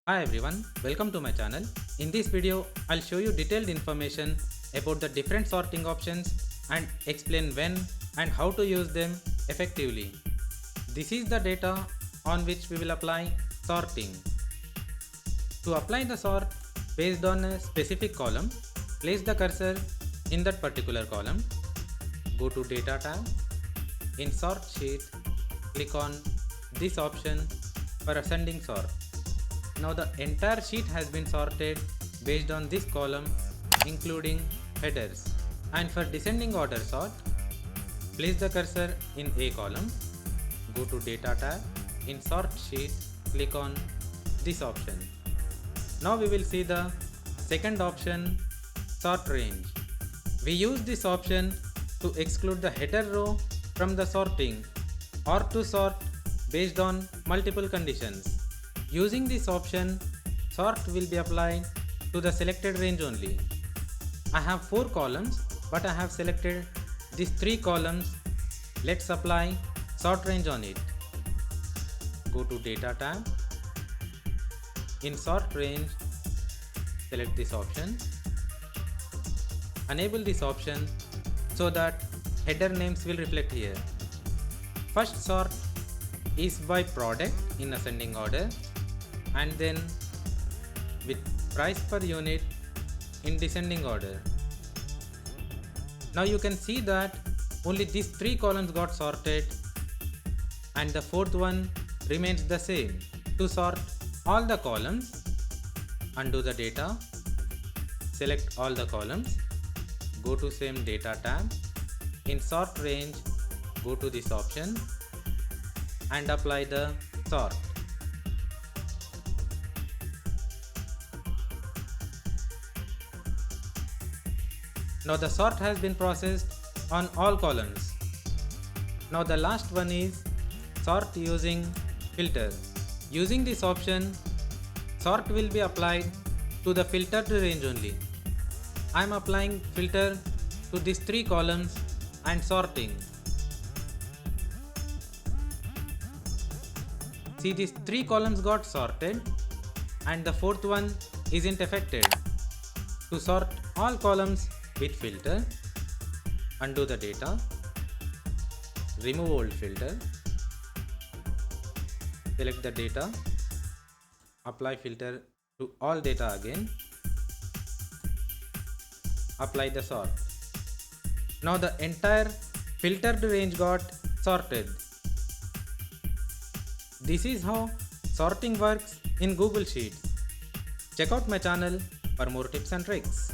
Hi everyone, welcome to my channel. In this video, I'll show you detailed information about the different sorting options and explain when and how to use them effectively. This is the data on which we will apply sorting. To apply the sort based on a specific column, place the cursor in that particular column. Go to Data tab. In Sort Sheet, click on this option for ascending sort. Now the entire sheet has been sorted based on this column, including headers. And for descending order sort, place the cursor in A column, go to Data tab, in Sort Sheet, click on this option. Now we will see the second option, Sort Range. We use this option to exclude the header row from the sorting or to sort based on multiple conditions. Using this option, sort will be applied to the selected range only. I have 4 columns, but I have selected these 3 columns. Let's apply sort range on it. Go to Data tab. In Sort Range, select this option. Enable this option so that header names will reflect here. First sort is by product in ascending order, and then with price per unit in descending order. Now you can see that only these 3 columns got sorted and the fourth one remains the same. To sort all the columns, undo the data, select all the columns, go to same Data tab, in Sort Range, go to this option and apply the sort. Now the sort has been processed on all columns. Now the last one is sort using filter. Using this option, sort will be applied to the filtered range only. I am applying filter to these 3 columns and sorting. See, these 3 columns got sorted and the fourth one isn't affected. To sort all columns with filter, undo the data, remove old filter, select the data, apply filter to all data again, apply the sort. Now the entire filtered range got sorted. This is how sorting works in Google Sheets. Check out my channel for more tips and tricks.